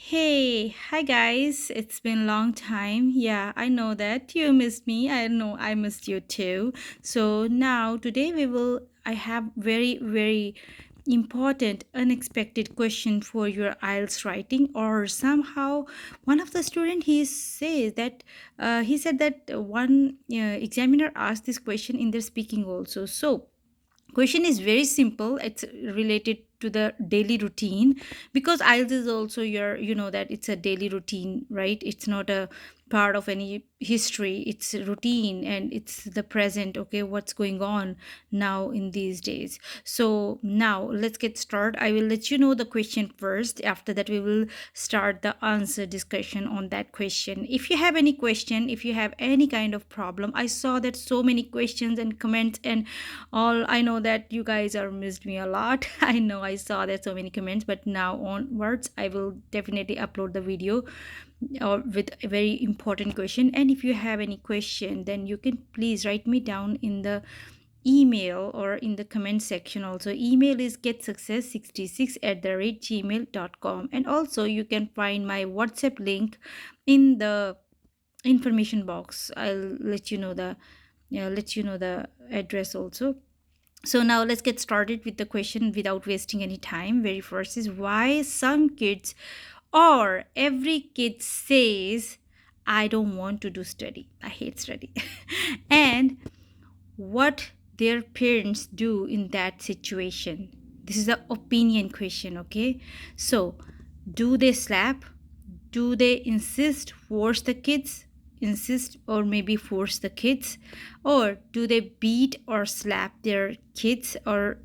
Hey, hi guys. It's been a long time. Yeah, I know that you missed me. I know I missed you too. So now today I have very important unexpected question for your IELTS writing, or somehow one of the student he said that one examiner asked this question in their speaking also. So question is very simple. It's related to the daily routine, because IELTS is also that it's a daily routine, right? It's not a part of any history. It's a routine and it's the present. Okay, what's going on now in these days? So now let's get started. I will let you know the question first. After that we will start the answer discussion on that question. If you have any question, if you have any kind of problem, I saw that so many questions and comments and all. I know that you guys are missed me a lot. I know I saw that so many comments, but now onwards I will definitely upload the video with a very important question. And if you have any question, then you can please write me down in the email or in the comment section. Also, email is getsuccess66 at the rate gmail.com, and also you can find my WhatsApp link in the information box. I'll let you know the address also. So now let's get started with the question without wasting any time. Very first is, why some kids or every kid says, I don't want to do study, I hate study, and what their parents do in that situation. This is the opinion question, okay? So, do they slap? Do they force the kids, insist or maybe force the kids? Or do they beat or slap their kids? Or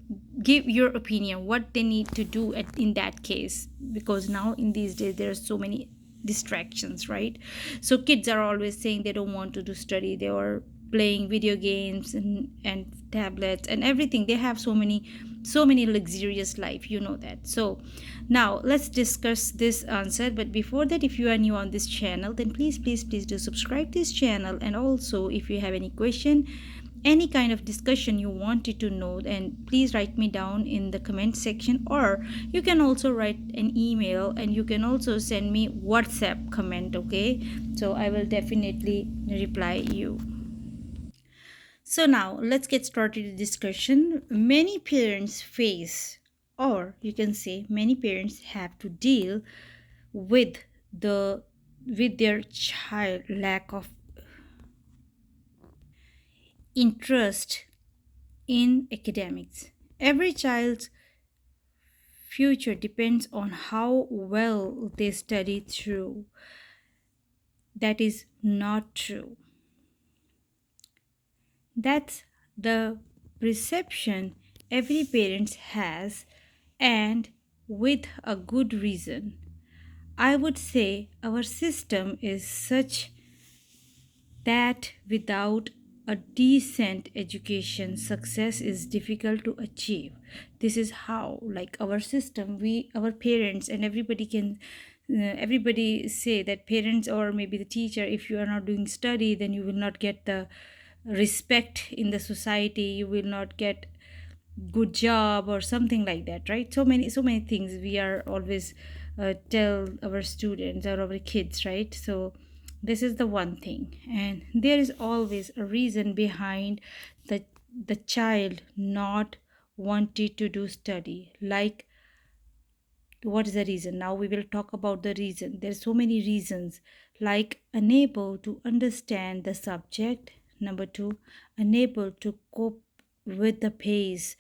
give your opinion what they need to do in that case, because now in these days there are so many distractions, right? So kids are always saying they don't want to do study. They are playing video games and tablets and everything. They have so many luxurious life, you know that. So now let's discuss this answer. But before that, if you are new on this channel, then please do subscribe this channel. And also, if you have any question, any kind of discussion you wanted to know, then please write me down in the comment section, or you can also write an email, and you can also send me WhatsApp comment, okay? So I will definitely reply you. So now let's get started the discussion. Many parents face, or you can say many parents have to deal with the with their child lack of interest in academics. Every child's future depends on how well they study through. That is not true. That's the perception every parent has, and with a good reason. I would say our system is such that without a decent education, success is difficult to achieve. This is how, like, our system, our parents and everybody can everybody say that parents or maybe the teacher, if you are not doing study, then you will not get the respect in the society, you will not get good job or something like that, right? So many things we are always tell our students or our kids, right? So this is the one thing, and there is always a reason behind the child not wanted to do study. Like, what is the reason? Now we will talk about the reason. There's so many reasons, like unable to understand the subject. Number two, unable to cope with the pace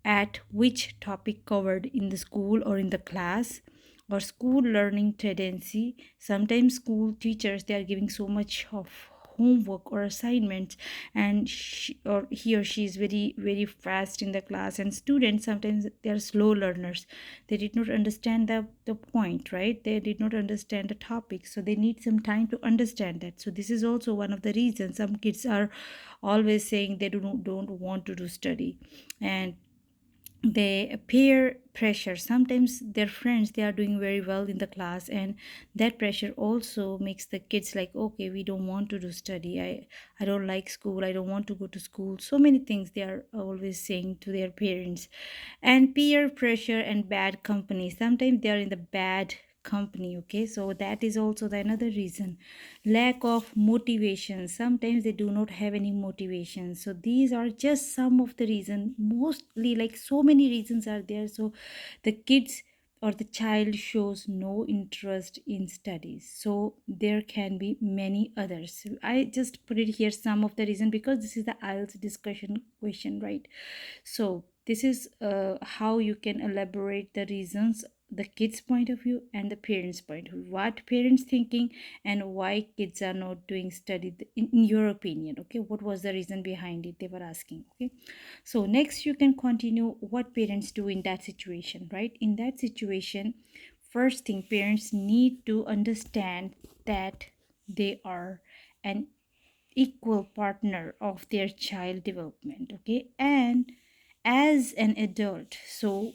at which topic covered in the school or in the class, or school learning tendency. Sometimes school teachers, they are giving so much of homework or assignments, and he or she is very fast in the class, and students sometimes they are slow learners. They did not understand the point, right? They did not understand the topic, so they need some time to understand that. So this is also one of the reasons some kids are always saying they don't want to do study. And they peer pressure, sometimes their friends, they are doing very well in the class, and that pressure also makes the kids like, okay, we don't want to do study. I don't like school, I don't want to go to school. So many things they are always saying to their parents. And peer pressure and bad company, sometimes they are in the bad company. Okay, so that is also the another reason. Lack of motivation, sometimes they do not have any motivation. So these are just some of the reason, mostly like so many reasons are there. So the kids or the child shows no interest in studies, so there can be many others. I just put it here some of the reason because this is the IELTS discussion question, right? So this is how you can elaborate the reasons, the kids point of view and the parents point of view, what parents thinking and why kids are not doing study in your opinion. Okay, what was the reason behind it, they were asking. Okay, so next you can continue what parents do in that situation, right? In that situation, first thing, parents need to understand that they are an equal partner of their child development. Okay, and as an adult, so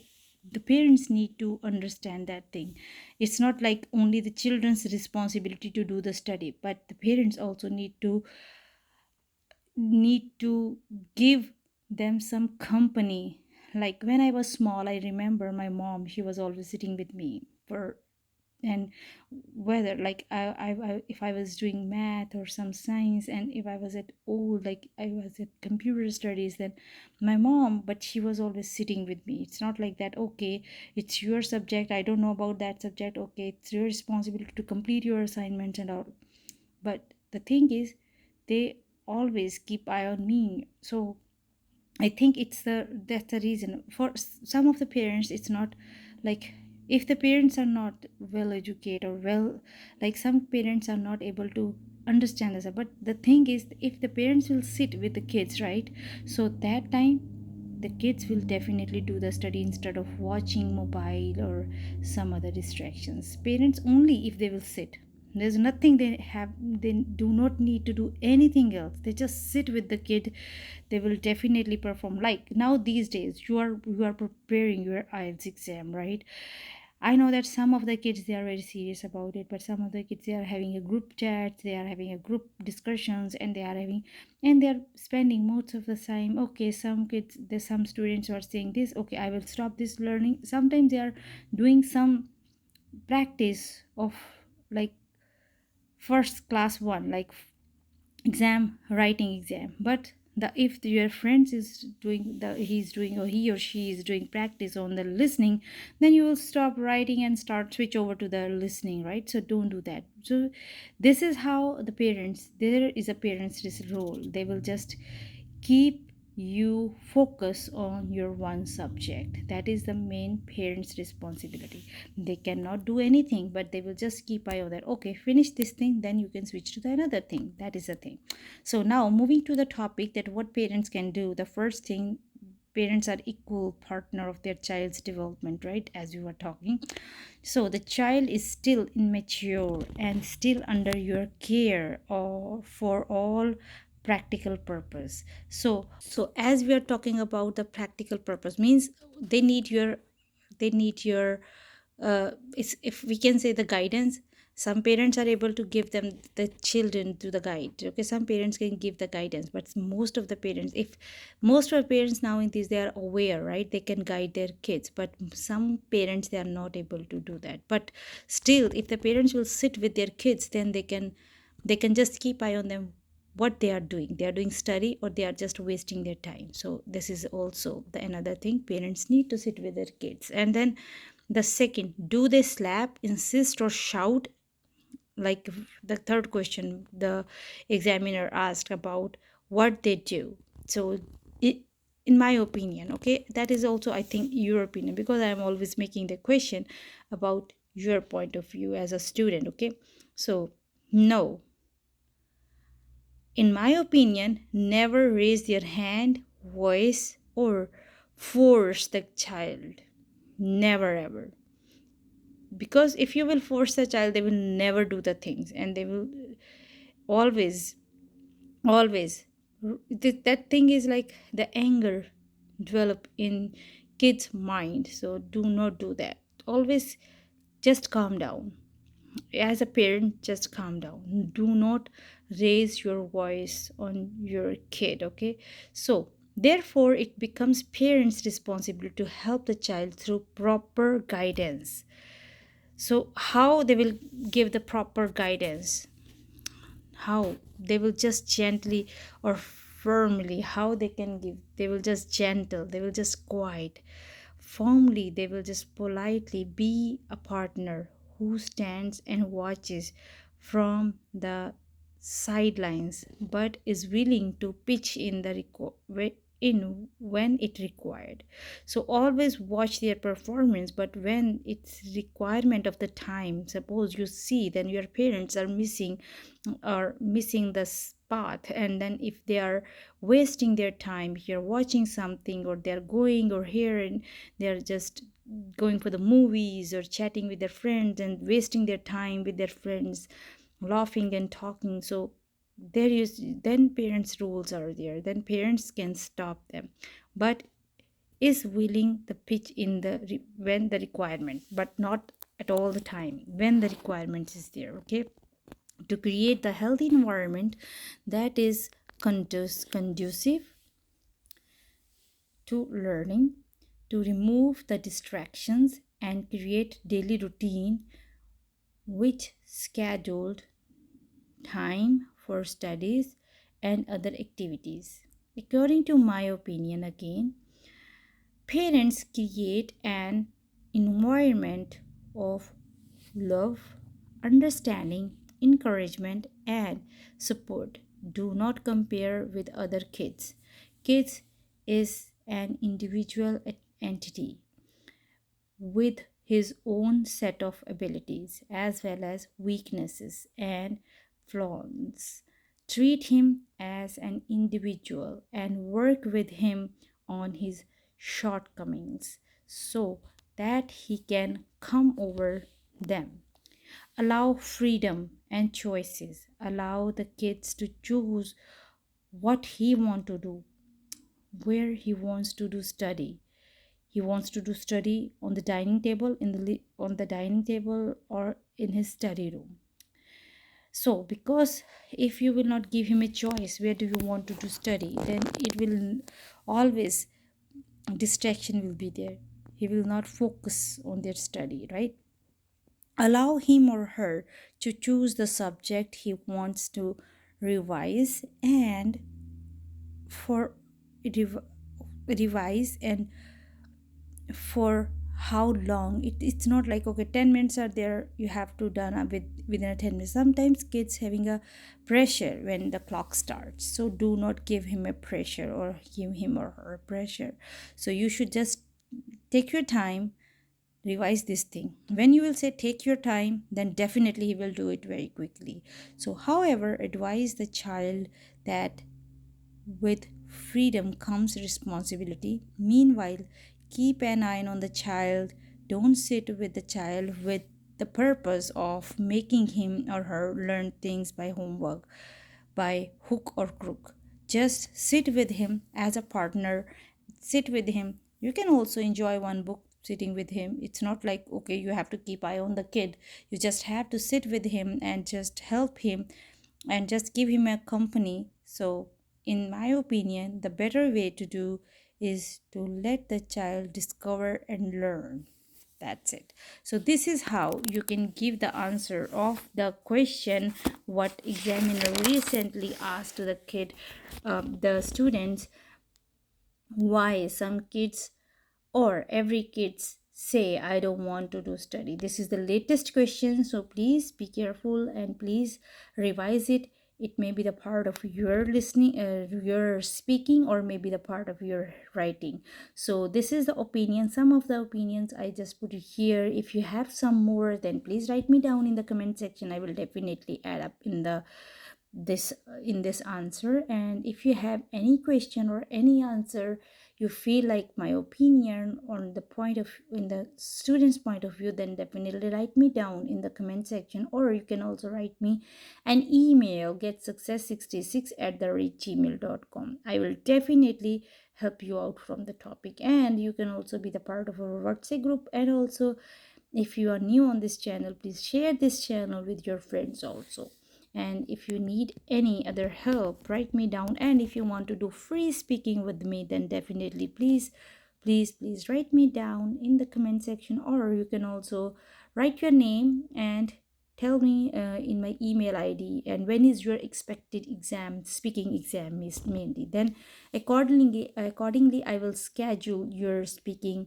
the parents need to understand that thing. It's not like only the children's responsibility to do the study, but the parents also need to give them some company. Like when I was small, I remember my mom, she was always sitting with me for, and whether like if I was doing math or some science, and if I was at old, like I was at computer studies, then my mom, but she was always sitting with me. It's not like that, okay, it's your subject, I don't know about that subject, okay, it's your responsibility to complete your assignments and all. But the thing is, they always keep eye on me. So I think that's the reason. For some of the parents, it's not like, if the parents are not well educated or well, like some parents are not able to understand this. But the thing is, if the parents will sit with the kids, right? So that time the kids will definitely do the study instead of watching mobile or some other distractions. Parents only if they will sit. There's nothing they have, they do not need to do anything else, they just sit with the kid, they will definitely perform. Like now these days, you are preparing your IELTS exam, right? I know that some of the kids, they are very serious about it, but some of the kids, they are having a group chat, they are having a group discussions, and they are spending most of the time. Okay, some kids, there's some students who are saying this, okay, I will stop this learning. Sometimes they are doing some practice of like first class one, like exam writing exam. But the if your friends is doing the he's doing, or he or she is doing practice on the listening, then you will stop writing and start switch over to the listening, right? So don't do that. So this is how the parents, there is a parents role, they will just keep you focus on your one subject. That is the main parents responsibility. They cannot do anything, but they will just keep eye on that. Okay, finish this thing, then you can switch to the another thing. That is the thing. So now moving to the topic, that what parents can do. The first thing, parents are equal partner of their child's development, right? As we were talking, so the child is still immature and still under your care, or for all practical purpose. So as we are talking about the practical purpose, means they need your it's, if we can say, the guidance. Some parents are able to give them the children to the guide. Okay, some parents can give the guidance, but most of the parents, if most of the parents now in this, they are aware, right? They can guide their kids, but some parents, they are not able to do that. But still, if the parents will sit with their kids, then they can just keep eye on them, what they are doing study, or they are just wasting their time. So this is also the another thing, parents need to sit with their kids. And then the second, do they slap, insist, or shout? Like the third question, the examiner asked about what they do. So it, in my opinion, okay, that is also, I think, your opinion, because I am always making the question about your point of view as a student. Okay, so no, in my opinion, never raise your hand, voice, or force the child. Never ever. Because if you will force the child, they will never do the things, and they will always, always. That thing is like the anger develop in kids' mind. So do not do that. Always just calm down. As a parent, just calm down. Do not raise your voice on your kid. Okay, so therefore it becomes parents responsibility to help the child through proper guidance. So how they will give the proper guidance? How they will just gently or firmly, how they can give? They will just gentle, they will just quiet, firmly, they will just politely be a partner who stands and watches from the sidelines but is willing to pitch in in when it required. So always watch their performance, but when it's requirement of the time, suppose you see then your parents are missing the path, and then if they are wasting their time here watching something, or they're going or here and they're just going for the movies or chatting with their friends and wasting their time with their friends, laughing and talking. So there is, then parents rules are there, then parents can stop them, but is willing the pitch in when the requirement, but not at all the time when the requirement is there. Okay, to create the healthy environment that is conducive to learning, to remove the distractions and create daily routine with scheduled time for studies and other activities. According to my opinion, again, parents create an environment of love, understanding, encouragement, and support. Do not compare with other kids. Kids is an individual entity with his own set of abilities as well as weaknesses and flaws. Treat him as an individual and work with him on his shortcomings so that he can come over them. Allow freedom and choices. Allow the kids to choose what he want to do, where he wants to do study. He wants to do study on the dining table, on the dining table, or in his study room. So because if you will not give him a choice where do you want to do study, then it will always, distraction will be there. He will not focus on their study, right? Allow him or her to choose the subject he wants to revise and for rev- revise and for how long. It's not like okay 10 minutes are there, you have to done within a 10 minutes. Sometimes kids having a pressure when the clock starts, so do not give him a pressure or give him or her a pressure. So you should just take your time, revise this thing. When you will say take your time, then definitely he will do it very quickly. So however, advise the child that with freedom comes responsibility. Meanwhile, keep an eye on the child. Don't sit with the child with the purpose of making him or her learn things by homework, by hook or crook. Just sit with him as a partner. Sit with him. You can also enjoy one book sitting with him. It's not like okay, you have to keep eye on the kid. You just have to sit with him and just help him and just give him a company. So in my opinion, the better way to do is to let the child discover and learn. That's it. So this is how you can give the answer of the question what examiner recently asked to the kid, the students, why some kids or every kids say I don't want to do study. This is the latest question, so please be careful and please revise it. It may be the part of your listening, your speaking, or maybe the part of your writing. So this is the opinion, some of the opinions I just put it here. If you have some more, then please write me down in the comment section. I will definitely add up in this answer. And if you have any question or any answer you feel like my opinion on the point of in the student's point of view, then definitely write me down in the comment section, or you can also write me an email getsuccess66 at the rate gmail.com. I will definitely help you out from the topic, and you can also be the part of our WhatsApp group. And also if you are new on this channel, please share this channel with your friends also. And if you need any other help, write me down. And if you want to do free speaking with me, then definitely please write me down in the comment section, or you can also write your name and tell me in my email ID, and when is your expected exam, speaking exam is mainly. Then accordingly I will schedule your speaking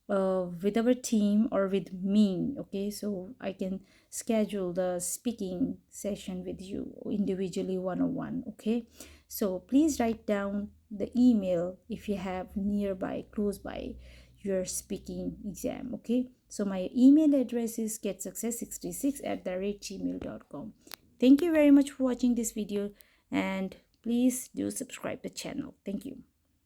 with our team or with me. Okay, so I can schedule the speaking session with you individually, one-on-one. Okay, so please write down the email if you have nearby, close by, your speaking exam. Okay, so my email address is getsuccess66@gmail.com. Thank you very much for watching this video, and please do subscribe the channel. Thank you.